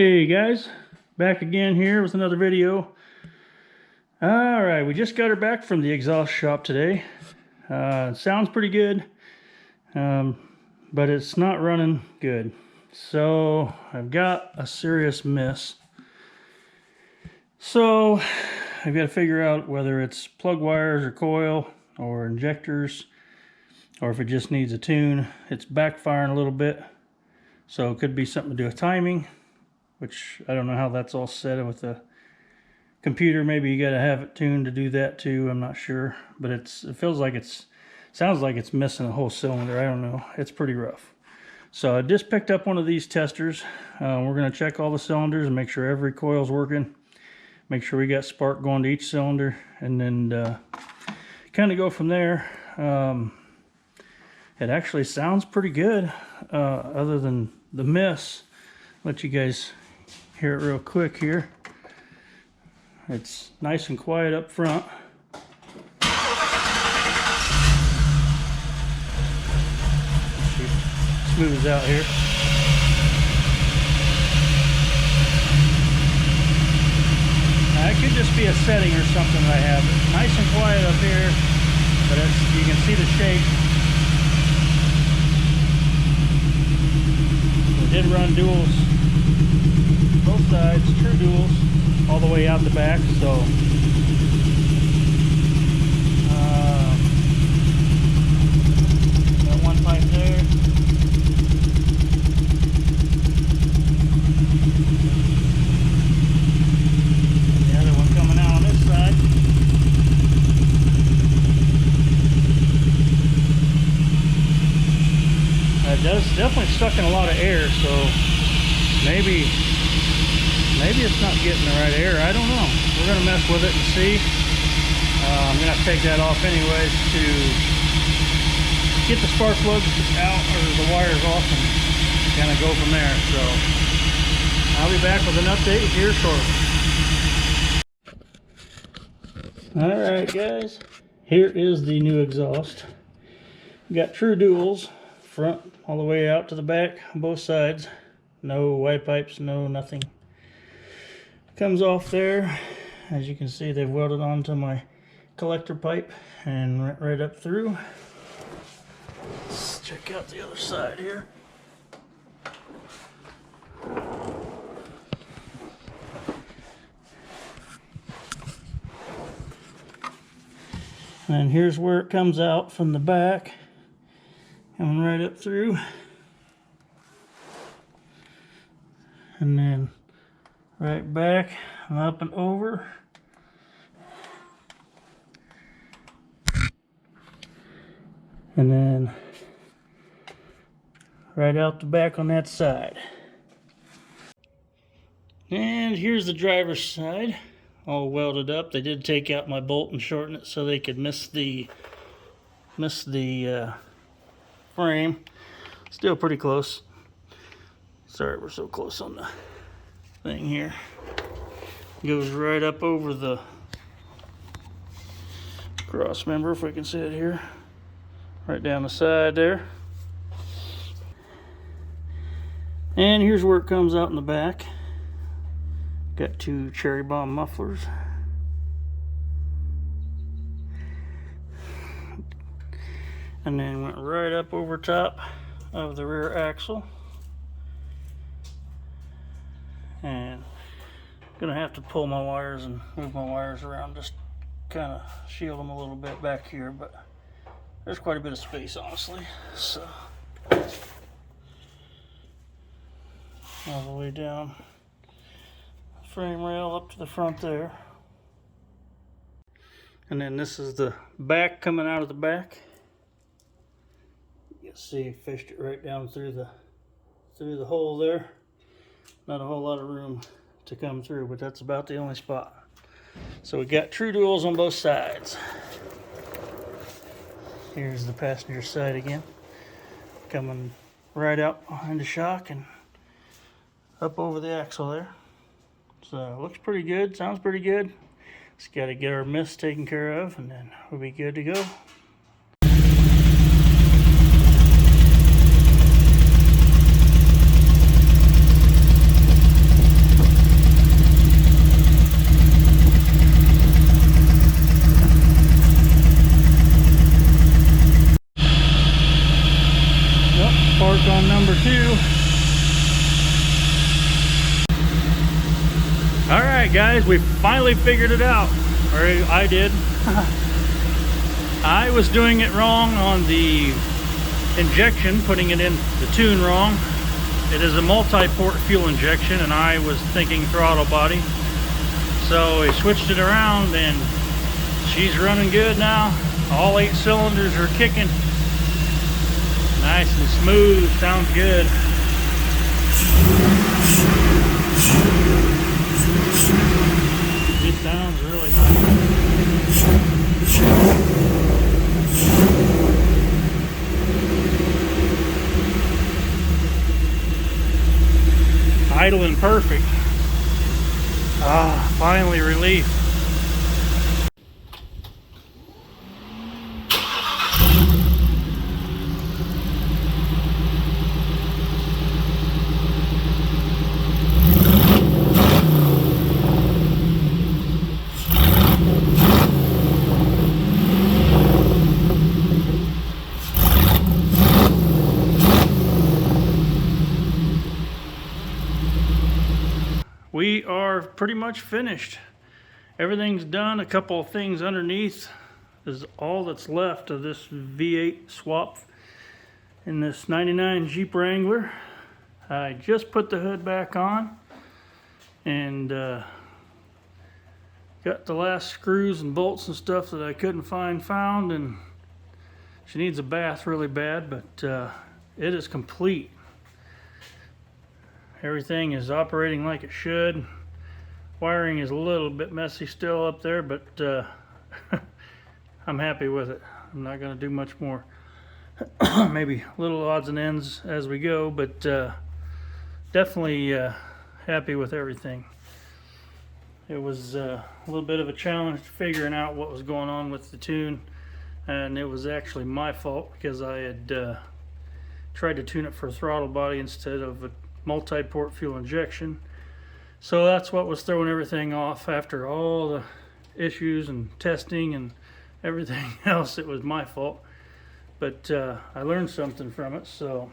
Hey guys, back again here with another video. Alright, we just got her back from the exhaust shop today. Sounds pretty good, but it's not running good. So I've got a serious miss. So I've got to figure out whether it's plug wires or coil or injectors, or if it just needs a tune. It's backfiring a little bit, so it could be something to do with timing, which I don't know how that's all set with the computer. Maybe you got to have it tuned to do that too. I'm not sure, but it feels like sounds like it's missing a whole cylinder. I don't know. It's pretty rough. So I just picked up one of these testers. We're going to check all the cylinders and make sure every coil's working. Make sure we got spark going to each cylinder, and then kind of go from there. It actually sounds pretty good, other than the miss. Let you guys hear it real quick here. It's nice and quiet up front. She smooths out here. Now, it could just be a setting or something that I have. It's nice and quiet up here, but you can see the shake. We did run duals, both sides, true duals, all the way out the back, so got one pipe there. The other one coming out on this side. It definitely sucking a lot of air, so maybe it's not getting the right air. I don't know. We're going to mess with it and see. I'm going to have to take that off anyways to get the spark plugs out, or the wires off, and kind of go from there. So I'll be back with an update here shortly. Alright guys, here is the new exhaust. We got true duals, front all the way out to the back on both sides. No white pipes, no nothing. Comes off there. As you can see, they've welded onto my collector pipe and right up through. Let's check out the other side here. And here's where it comes out from the back, coming right up through, and then right back and up and over. And then right out the back on that side. And here's the driver's side, all welded up. They did take out my bolt and shorten it so they could miss the frame. Still pretty close. Sorry, we're so close on the thing here. Goes right up over the cross member, if we can see it here. Right down the side there. And here's where it comes out in the back. Got two cherry bomb mufflers. And then went right up over top of the rear axle. And gonna have to pull my wires and move my wires around, just kind of shield them a little bit back here, but there's quite a bit of space, honestly. So all the way down frame rail up to the front there. And then this is the back coming out of the back. You can see fished it right down through the hole there. Not a whole lot of room to come through, but that's about the only spot. So we got true duals on both sides. Here's the passenger side again, coming right out behind the shock and up over the axle there. So looks pretty good, sounds pretty good. Just got to get our mist taken care of, and then we'll be good to go. Alright guys, we finally figured it out. Or I did. I was doing it wrong on the injection, putting it in the tune wrong. It is a multi-port fuel injection and I was thinking throttle body. So we switched it around and she's running good now. All 8 cylinders are kicking. Nice and smooth, sounds good. It sounds really nice. Idling perfect. Ah, finally relief. We are pretty much finished. Everything's done. A couple of things underneath is all that's left of this V8 swap in this 99 Jeep Wrangler. I just put the hood back on and got the last screws and bolts and stuff that I couldn't find found, and she needs a bath really bad, but it is complete. Everything is operating like it should. Wiring is a little bit messy still up there, but I'm happy with it. I'm not going to do much more. Maybe little odds and ends as we go, but definitely happy with everything. It was a little bit of a challenge figuring out what was going on with the tune, and it was actually my fault because I had tried to tune it for a throttle body instead of a multi-port fuel injection. So that's what was throwing everything off. After all the issues and testing and everything else, it was my fault, but I learned something from it, so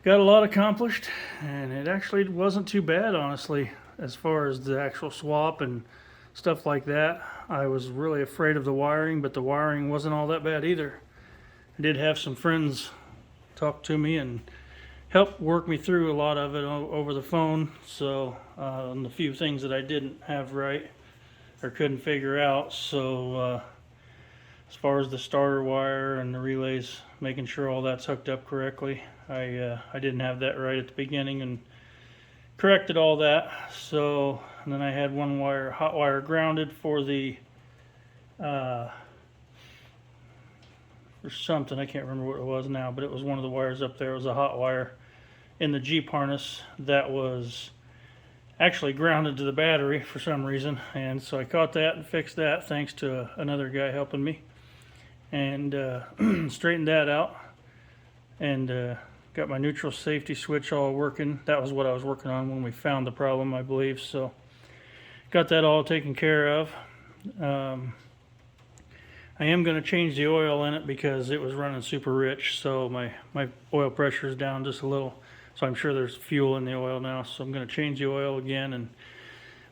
got a lot accomplished, and it actually wasn't too bad, honestly, as far as the actual swap and stuff like that. I was really afraid of the wiring, but the wiring wasn't all that bad either. I did have some friends talk to me and helped work me through a lot of it over the phone. So on the few things that I didn't have right or couldn't figure out. So as far as the starter wire and the relays, making sure all that's hooked up correctly, I didn't have that right at the beginning and corrected all that. So, and then I had one wire, hot wire, grounded for the or something, I can't remember what it was now, but it was one of the wires up there. It was a hot wire in the Jeep harness that was actually grounded to the battery for some reason, and so I caught that and fixed that thanks to another guy helping me, and straightened that out, and got my neutral safety switch all working. That was what I was working on when we found the problem, I believe, so got that all taken care of. I am going to change the oil in it because it was running super rich, so my oil pressure is down just a little, so I'm sure there's fuel in the oil now, so I'm going to change the oil again, and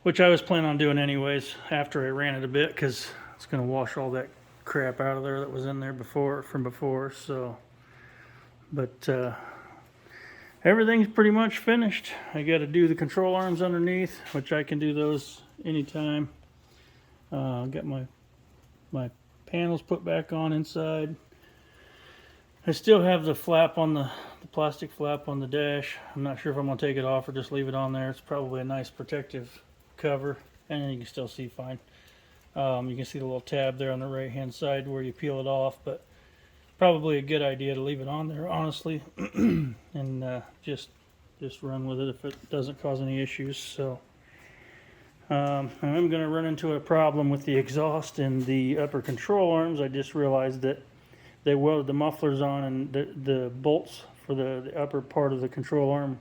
which I was planning on doing anyways after I ran it a bit, because it's going to wash all that crap out of there that was in there from before. So, but everything's pretty much finished. I got to do the control arms underneath, which I can do those anytime. Got my panels put back on inside. I still have the flap on the plastic flap on the dash. I'm not sure if I'm going to take it off or just leave it on there. It's probably a nice protective cover, and you can still see fine. You can see the little tab there on the right hand side where you peel it off, but probably a good idea to leave it on there, honestly, and just run with it if it doesn't cause any issues. So I'm going to run into a problem with the exhaust and the upper control arms. I just realized that they welded the mufflers on, and the bolts for the upper part of the control arm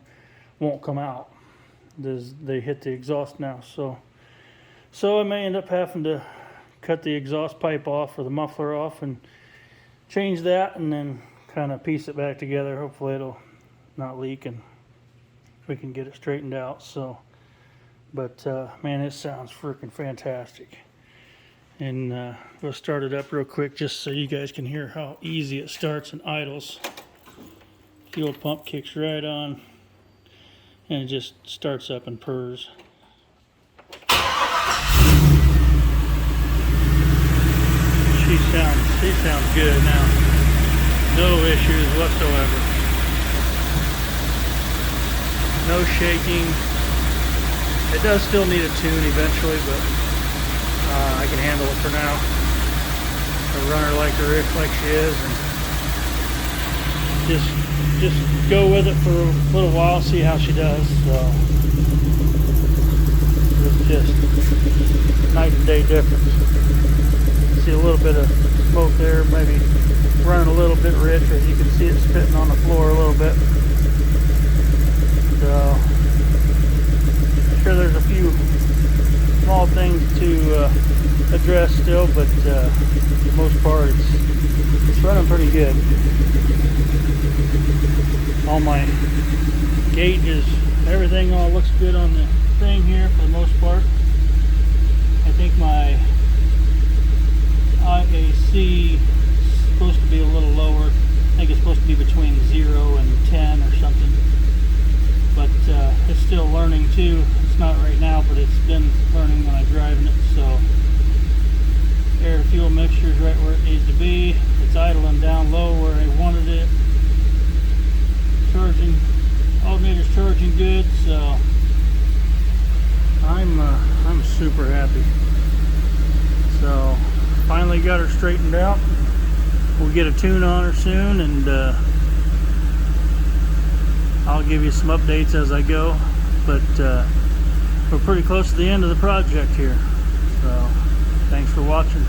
won't come out. They hit the exhaust now, so I may end up having to cut the exhaust pipe off or the muffler off and change that, and then kind of piece it back together. Hopefully it'll not leak and we can get it straightened out. So But man, it sounds freaking fantastic. And we'll start it up real quick just so you guys can hear how easy it starts and idles. Fuel pump kicks right on and it just starts up and purrs. She sounds good now. No issues whatsoever. No shaking. It does still need a tune eventually, but I can handle it for now. I run her like she is, and just go with it for a little while, see how she does. So it's just night and day difference. See a little bit of smoke there, maybe running a little bit rich, or you can see it spitting on the floor a little bit. So sure there's a few small things to address still, but for the most part it's running pretty good. All my gauges, everything all looks good on the thing here for the most part. I think my IAC is supposed to be a little lower. I think it's supposed to be between 0 and 10 or something. But it's still learning too. It's not right now, but it's been learning when I'm driving it. So air to fuel mixture is right where it needs to be. It's idling down low where I wanted it. Charging, alternator's charging good. So I'm super happy. So finally got her straightened out. We'll get a tune on her soon, and I'll give you some updates as I go. But we're pretty close to the end of the project here. So thanks for watching.